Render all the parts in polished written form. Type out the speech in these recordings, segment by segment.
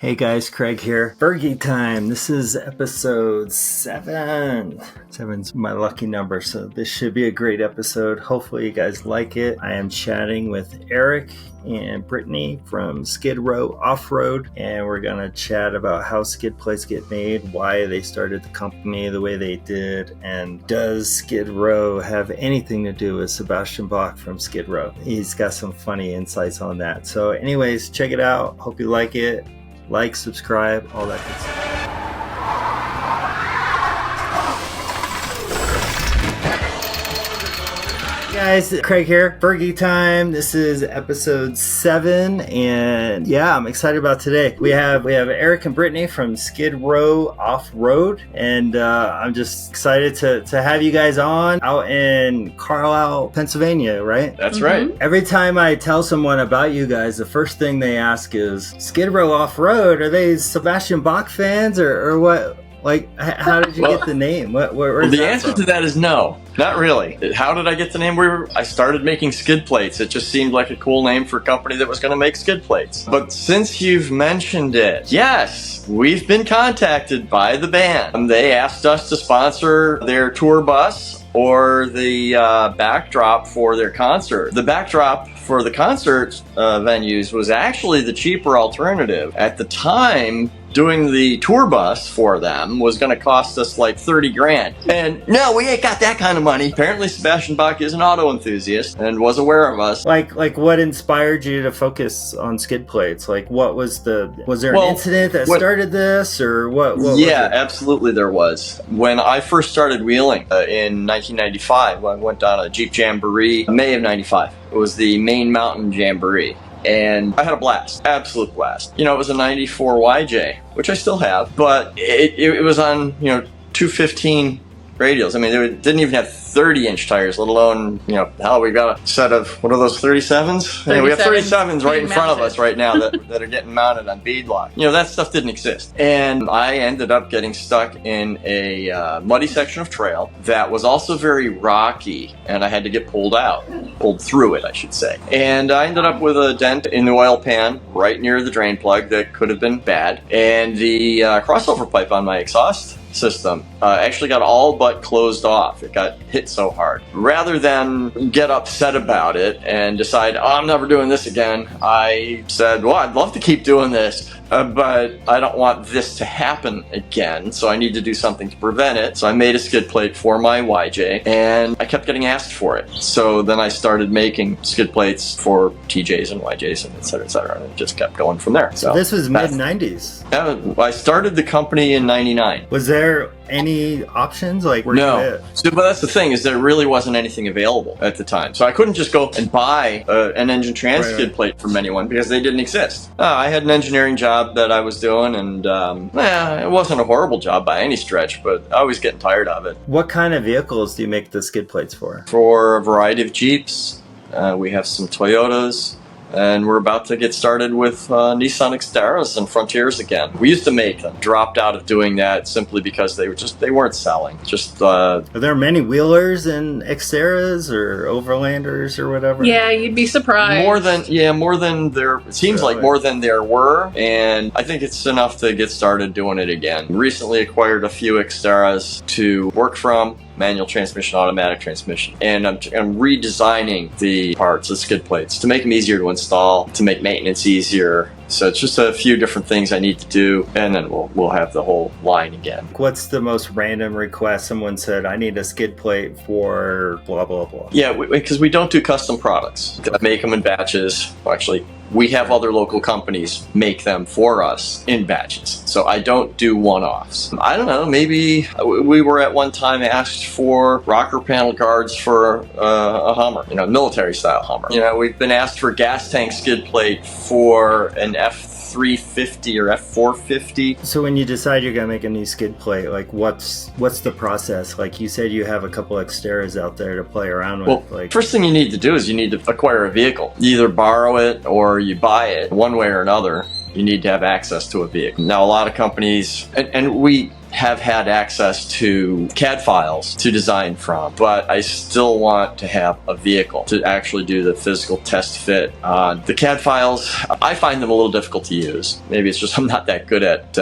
Hey guys, Craig here. Fergie Time. This is episode 7. 7's my lucky number, so this should be a great episode. Hopefully you guys like it. I am chatting with Eric and Britany from Skidrow Offroad, and we're going to chat about how skid plates get made, why they started the company the way they did, and does Skidrow have anything to do with Sebastian Bach from Skidrow? He's got some funny insights on that. So anyways, check it out. Hope you like it. Like, subscribe, all that good stuff. Hey guys, Craig here. Fergie Time. This is episode 7, and yeah, I'm excited about today. We have Eric and Britany from Skidrow Offroad, and I'm just excited to have you guys on out in Carlisle, Pennsylvania, right? That's right. Every time I tell someone about you guys, the first thing they ask is, Skidrow Offroad, are they Sebastian Bach fans or what? Like, how did you get the name? Where's the answer to that is no, not really. How did I get the name? I started making skid plates. It just seemed like a cool name for a company that was going to make skid plates. But since you've mentioned it, yes, we've been contacted by the band. They asked us to sponsor their tour bus or the backdrop for their concert. The backdrop for the concert venues was actually the cheaper alternative. At the time, doing the tour bus for them was going to cost us like 30 grand. And no, we ain't got that kind of money. Apparently Sebastian Bach is an auto enthusiast and was aware of us. Like what inspired you to focus on skid plates? Like was there an incident that started this, or what yeah, absolutely there was. When I first started wheeling in 1995, I went down a Jeep Jamboree, May of 95. It was the Main Mountain Jamboree. And I had a blast, absolute blast. You know, it was a 94 YJ, which I still have, but it was on, 215 radials. I mean, they didn't even have 30-inch tires, let alone, hell, we've got a set of, what are those, 37s? Yeah, we have 37s right in front of us right now that are getting mounted on beadlock. That stuff didn't exist. And I ended up getting stuck in a muddy section of trail that was also very rocky, and I had to get pulled through it, I should say. And I ended up with a dent in the oil pan right near the drain plug that could have been bad. And the crossover pipe on my exhaust system actually got all but closed off. It got hit so hard. Rather than get upset about it and decide, I'm never doing this again, I said, well, I'd love to keep doing this, but I don't want this to happen again, so I need to do something to prevent it. So I made a skid plate for my YJ, and I kept getting asked for it. So then I started making skid plates for TJs and YJs and et cetera, and it just kept going from there. So this was mid-90s? Yeah, I started the company in 99. Was there any options? No. So, but that's the thing, is there really wasn't anything available at the time. So I couldn't just go and buy an engine trans skid plate from anyone because they didn't exist. I had an engineering job that I was doing, and it wasn't a horrible job by any stretch, but I was getting tired of it. What kind of vehicles do you make the skid plates for? For a variety of Jeeps. We have some Toyotas. And we're about to get started with Nissan Xteras and Frontiers again. We used to make them, dropped out of doing that simply because they weren't selling. Are there many wheelers and Xteras or Overlanders or whatever? Yeah, you'd be surprised. More than there. It seems like more than there were, and I think it's enough to get started doing it again. Recently acquired a few Xteras to work from. Manual transmission, automatic transmission, and I'm redesigning the parts, the skid plates, to make them easier to install, to make maintenance easier. So it's just a few different things I need to do, and then we'll have the whole line again. What's the most random request? Someone said, I need a skid plate for blah, blah, blah. Yeah, because we don't do custom products. I make them in batches. Actually, we have other local companies make them for us in batches. So I don't do one-offs. I don't know, maybe we were at one time asked for rocker panel guards for a Hummer, military-style Hummer. We've been asked for gas tank skid plate for an F350 or F450. So when you decide you're gonna make a new skid plate, what's the process? Like you said, you have a couple Xteras out there to play around with. Well, first thing you need to do is you need to acquire a vehicle. You either borrow it or you buy it, one way or another. you need to have access to a vehicle. Now, a lot of companies, and we have had access to CAD files to design from, but I still want to have a vehicle to actually do the physical test fit on. The CAD files, I find them a little difficult to use. Maybe it's just I'm not that good at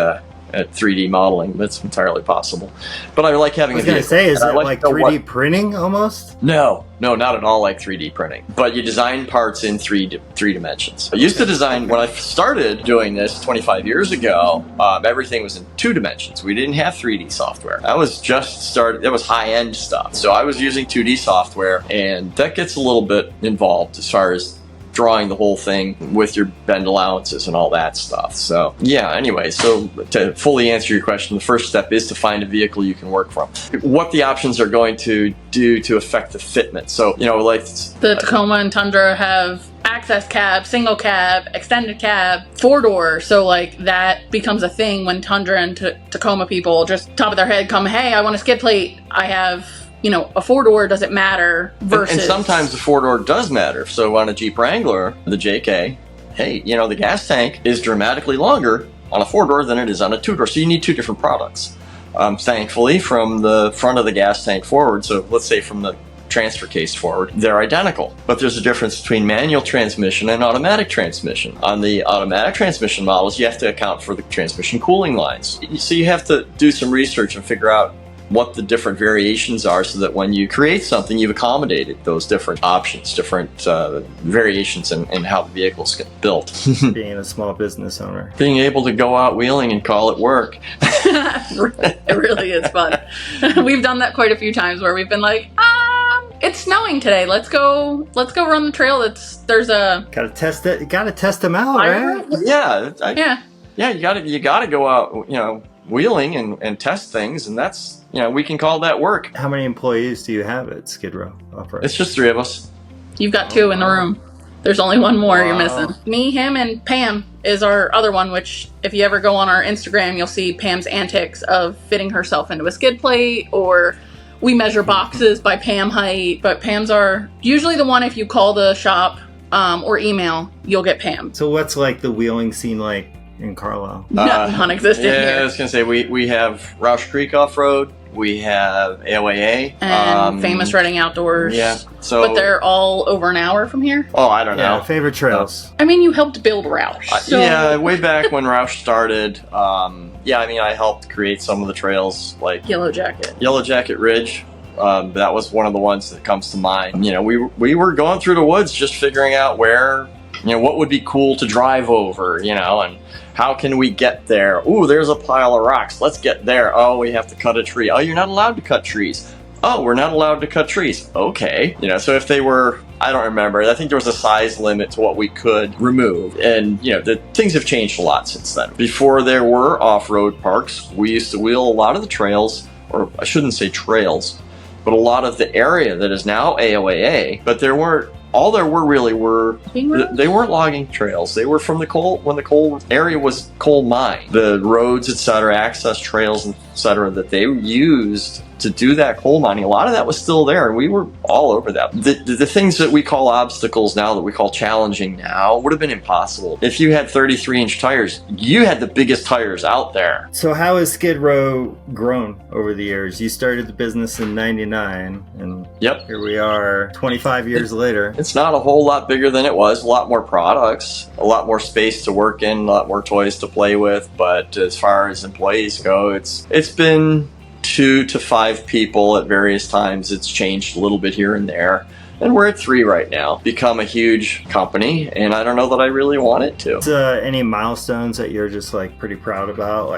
3D modeling. That's entirely possible. But I like having a vehicle. I was going to say, is it like 3D printing almost? No, not at all like 3D printing. But you design parts in three dimensions. I used to design, when I started doing this 25 years ago, everything was in 2 dimensions. We didn't have 3D software. That was that was high-end stuff. So I was using 2D software, and that gets a little bit involved as far as drawing the whole thing with your bend allowances and all that stuff. So yeah, anyway, so to fully answer your question, the first step is to find a vehicle you can work from. What the options are going to do to affect the fitment. So, like the Tacoma and Tundra have access cab, single cab, extended cab, 4-door. So like that becomes a thing when Tundra and Tacoma people just top of their head come, hey, I want a skid plate. I have a 4-door, does it matter? Versus... And sometimes the 4-door does matter. So on a Jeep Wrangler, the JK, hey, the gas tank is dramatically longer on a 4-door than it is on a 2-door. So you need 2 different products. Thankfully, from the front of the gas tank forward, so let's say from the transfer case forward, they're identical. But there's a difference between manual transmission and automatic transmission. On the automatic transmission models, you have to account for the transmission cooling lines. So you have to do some research and figure out what the different variations are so that when you create something, you've accommodated those different options, different variations in how the vehicles get built. Being a small business owner. Being able to go out wheeling and call it work. It really is fun. We've done that quite a few times where we've been like, it's snowing today. Let's go run the trail. There's a... Gotta test it. You gotta test them out, right? Yeah. Yeah, you gotta go out, wheeling and test things, and that's, we can call that work. How many employees do you have at Skidrow Offroad? It's just 3 of us. You've got 2 in the room. There's only 1 more you're missing. Me, him, and Pam is our other one, which if you ever go on our Instagram, you'll see Pam's antics of fitting herself into a skid plate, or we measure boxes by Pam height, but Pam's are usually the one if you call the shop or email, you'll get Pam. So what's like the wheeling scene like in Carlisle? Non-existent here. I was going to say, we have Roush Creek Off-Road, we have AOAA. And Famous Redding Outdoors. Yeah. So, but they're all over an hour from here? Oh, I don't know. Favorite trails? I mean, you helped build Roush. So. Yeah, way back when Roush started, I helped create some of the trails, like Yellow Jacket Ridge. That was one of the ones that comes to mind. We were going through the woods just figuring out where, what would be cool to drive over, and how can we get there? Ooh, there's a pile of rocks. Let's get there. Oh, we have to cut a tree. Oh, you're not allowed to cut trees. Oh, we're not allowed to cut trees. Okay. So if they were, I don't remember. I think there was a size limit to what we could remove. And, the things have changed a lot since then. Before there were off-road parks, we used to wheel a lot of the trails, or I shouldn't say trails, but a lot of the area that is now AOAA, but they weren't logging trails. They were from when the coal area was coal mine. The roads, etc., access trails, etc., that they used to do that coal mining, a lot of that was still there, and we were all over that. The things that we call obstacles now, that we call challenging now, would have been impossible. If you had 33-inch tires, you had the biggest tires out there. So how has Skidrow grown over the years? You started the business in 99, and Here we are 25 years later. It's not a whole lot bigger than it was. A lot more products, a lot more space to work in, a lot more toys to play with, but as far as employees go, it's been 2 to 5 people at various times. It's changed a little bit here and there. And we're at 3 right now. Become a huge company, and I don't know that I really want it to. Any milestones that you're just pretty proud about?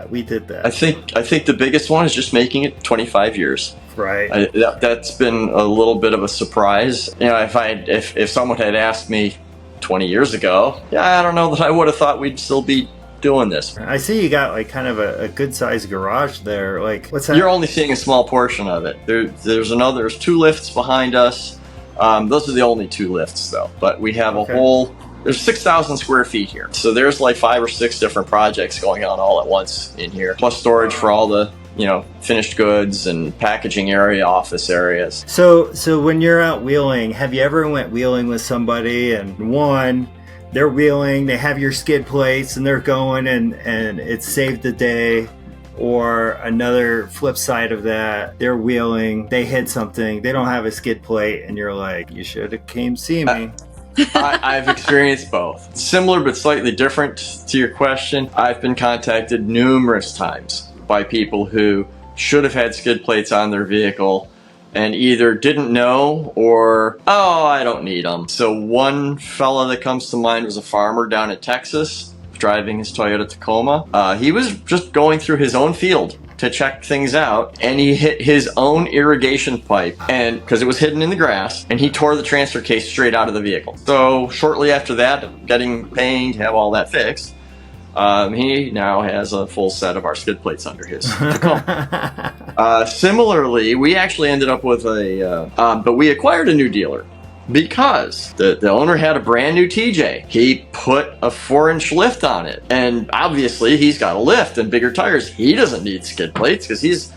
We did that. I think the biggest one is just making it 25 years. Right. That's been a little bit of a surprise. If someone had asked me 20 years ago, I don't know that I would have thought we'd still be doing this. I see you got kind of a good sized garage there. What's that? You're only seeing a small portion of it. There's 2 lifts behind us. Those are the only 2 lifts though. But we have there's 6,000 square feet here. So there's 5 or 6 different projects going on all at once in here. Plus storage for all the finished goods and packaging area, office areas. So when you're out wheeling, have you ever went wheeling with somebody and they're wheeling, they have your skid plates, and they're going, and it saved the day. Or another flip side of that, they're wheeling, they hit something, they don't have a skid plate, and you're like, you should have came see me. I've experienced both. Similar but slightly different to your question. I've been contacted numerous times by people who should have had skid plates on their vehicle and either didn't know or, oh, I don't need them. So one fella that comes to mind was a farmer down in Texas driving his Toyota Tacoma. He was just going through his own field to check things out, and he hit his own irrigation pipe, and because it was hidden in the grass, and he tore the transfer case straight out of the vehicle. So shortly after that, paying to have all that fixed, he now has a full set of our skid plates under his Tacoma. Similarly, we actually ended up with but we acquired a new dealer. Because the owner had a brand new TJ. He put a 4-inch lift on it. And obviously he's got a lift and bigger tires. He doesn't need skid plates because his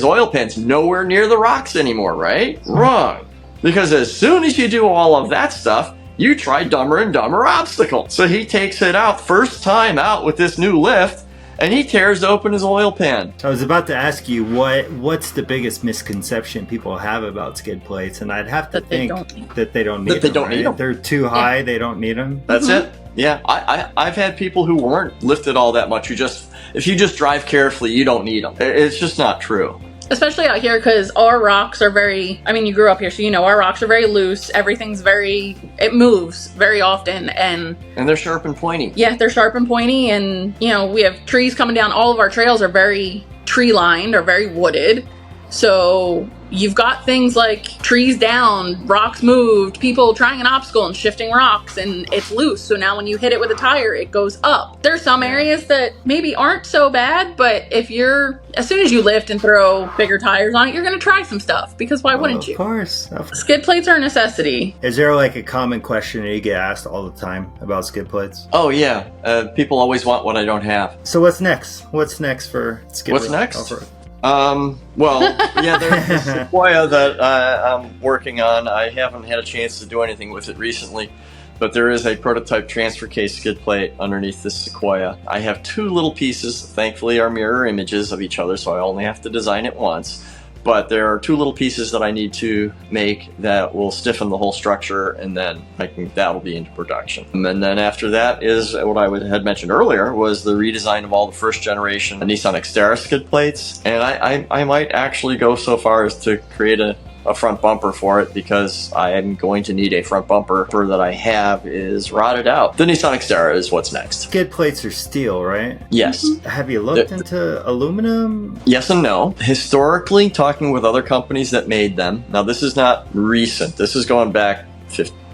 oil pan's nowhere near the rocks anymore, right? Wrong. Because as soon as you do all of that stuff, you try dumber and dumber obstacles. So he takes it out first time out with this new lift, and he tears open his oil pan. I was about to ask you what's the biggest misconception people have about skid plates, and I'd have to think that they don't need them. They're too high, they don't need them. That's it. Yeah, I've had people who weren't lifted all that much. If you just drive carefully, you don't need them. It's just not true. Especially out here, because our rocks are very, you grew up here, so you know our rocks are very loose. Everything's it moves very often. And they're sharp and pointy. Yeah, they're sharp and pointy. And, we have trees coming down. All of our trails are very tree lined or very wooded. So you've got things like trees down, rocks moved, people trying an obstacle and shifting rocks, and it's loose. So now when you hit it with a tire, it goes up. There's some areas that maybe aren't so bad, but as soon as you lift and throw bigger tires on it, you're going to try some stuff, because why wouldn't you? Of course. Skid plates are a necessity. Is there like a common question that you get asked all the time about skid plates? Oh yeah. People always want what I don't have. So what's next? What's next for Skidrow? What's next? There's the Sequoia that I'm working on. I haven't had a chance to do anything with it recently, but there is a prototype transfer case skid plate underneath this Sequoia. I have 2 little pieces, thankfully are mirror images of each other, so I only have to design it once. But there are 2 little pieces that I need to make that will stiffen the whole structure, and then that'll be into production. And then after that is what I had mentioned earlier, was the redesign of all the first generation Nissan Xterra skid plates. And I might actually go so far as to create a front bumper for it, because I am going to need a front bumper that I have is rotted out. The Nissan Xterra is what's next. Skid plates are steel, right? Yes. Have you looked into aluminum? Yes and no. Historically, talking with other companies that made them, now this is not recent, this is going back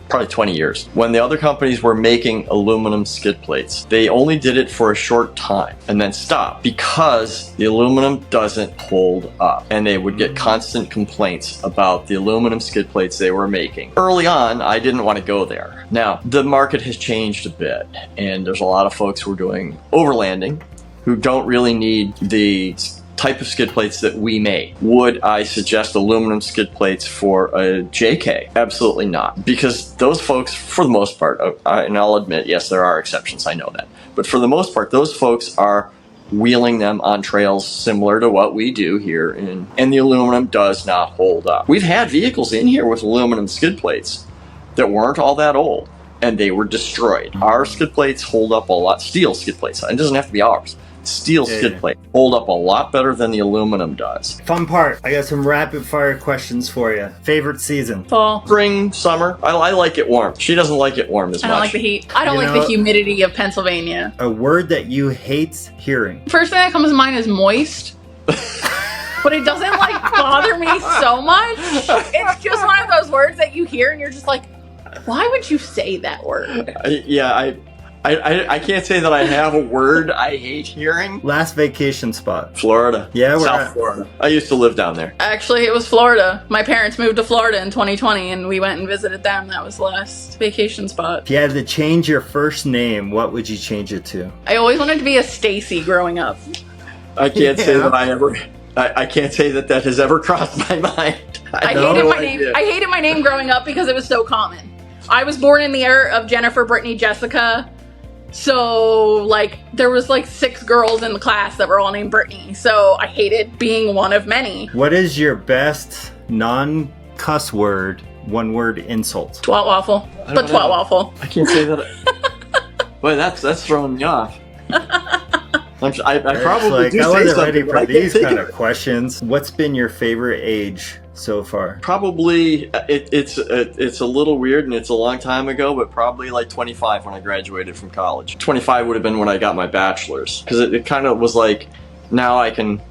probably 20 years. When the other companies were making aluminum skid plates, they only did it for a short time and then stopped, because the aluminum doesn't hold up, and they would get constant complaints about the aluminum skid plates they were making. Early on, I didn't want to go there. Now, the market has changed a bit, and there's a lot of folks who are doing overlanding who don't really need the type of skid plates that we make. Would I suggest aluminum skid plates for a JK? Absolutely not. Because those folks, for the most part, and I'll admit, yes, there are exceptions, I know that, but for the most part, those folks are wheeling them on trails similar to what we do here, and the aluminum does not hold up. We've had vehicles in here with aluminum skid plates that weren't all that old, and they were destroyed. Our skid plates hold up a lot. Steel skid plates, it doesn't have to be ours. Steel skid plate hold up a lot better than the aluminum does. Fun part, I got some rapid fire questions for you. Favorite season? Fall. Spring, summer. I like it warm. She doesn't like it warm as much. I don't like the heat. I don't like the humidity of Pennsylvania. A word that you hate hearing? First thing that comes to mind is moist. But it doesn't bother me so much. It's just one of those words that you hear and you're just like, why would you say that word? I can't say that I have a word I hate hearing. Last vacation spot? Florida. Yeah, South Florida. I used to live down there. Actually, it was Florida. My parents moved to Florida in 2020, and we went and visited them. That was the last vacation spot. If you had to change your first name, what would you change it to? I always wanted to be a Stacy growing up. I can't say that I can't say that has ever crossed my mind. I hated my name growing up because it was so common. I was born in the era of Jennifer, Britany, Jessica. So, like, there was like 6 girls in the class that were all named Britany. So I hated being one of many. What is your best non-cuss word, one-word insult? Twat waffle. But twat waffle. I can't say that. Boy, that's throwing me off. I probably like, do I say wasn't something, ready but for I can't these think kind of of questions. What's been your favorite age so far? Probably, it's a little weird and it's a long time ago, but probably like 25 when I graduated from college. 25 would have been when I got my bachelor's, because it kind of was like, now I can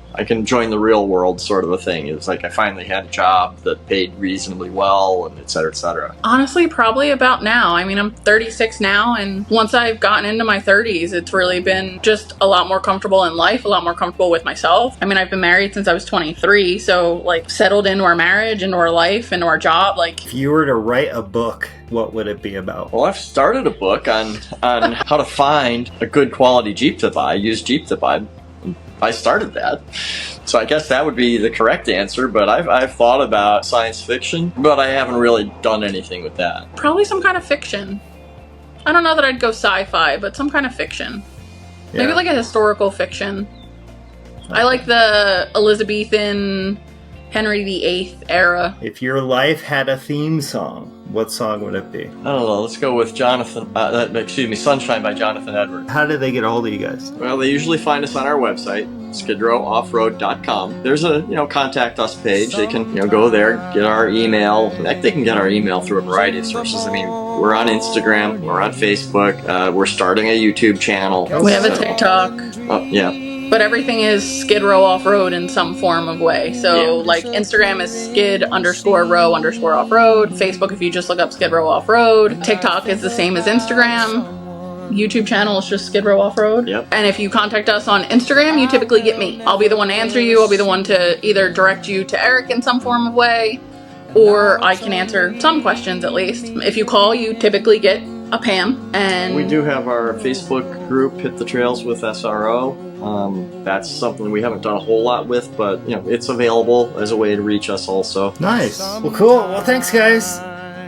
join the real world sort of a thing. It was like I finally had a job that paid reasonably well, and et cetera, et cetera. Honestly, probably about now. I mean, I'm 36 now, and once I've gotten into my 30s, it's really been just a lot more comfortable in life, a lot more comfortable with myself. I mean, I've been married since I was 23, so like settled into our marriage, into our life, into our job. Like, If you were to write a book, what would it be about? Well, I've started a book on how to find a good quality Jeep to buy, used Jeep to buy. I started that. So I guess that would be the correct answer, but I've thought about science fiction, but I haven't really done anything with that. probably some kind of fiction. I don't know that I'd go sci-fi, but some kind of fiction. Maybe like a historical fiction. I like the Elizabethan, Henry VIII era. If your life had a theme song, what song would it be? I don't know, let's go with Sunshine by Jonathan Edwards. How do they get a hold of you guys? Well, they usually find us on our website, skidrowoffroad.com. There's a contact us page. They can go there, get our email. They can get our email through a variety of sources. I mean, we're on Instagram, we're on Facebook, we're starting a YouTube channel. We have a TikTok. Yeah. But everything is Skidrow Offroad in some form of way. So, Yeah. like, Instagram is skid_row_offroad. Facebook, if you just look up Skidrow Offroad. TikTok is the same as Instagram. YouTube channel is just Skidrow Offroad. Yep. And if you contact us on Instagram, you typically get me. I'll be the one to answer you. I'll be the one to either direct you to Eric in some form of way, or I can answer some questions at least. If you call, you typically get a Pam. And We do have our Facebook group, Hit the Trails with SRO. That's something we haven't done a whole lot with, but it's available as a way to reach us also. Nice. Well, cool. Well, thanks, guys.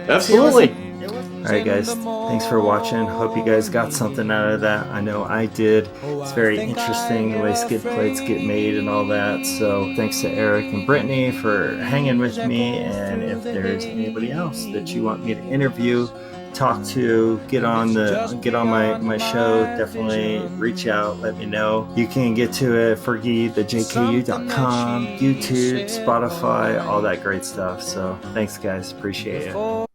Absolutely. All right, guys. Thanks for watching. Hope you guys got something out of that. I know I did. It's very interesting the way skid plates get made and all that. So thanks to Eric and Britany for hanging with me. And if there's anybody else that you want me to interview, talk to, get on my show, definitely reach out, let me know. You can get to it, FergieTheJKU.com, YouTube, Spotify, all that great stuff. So thanks, guys. Appreciate it.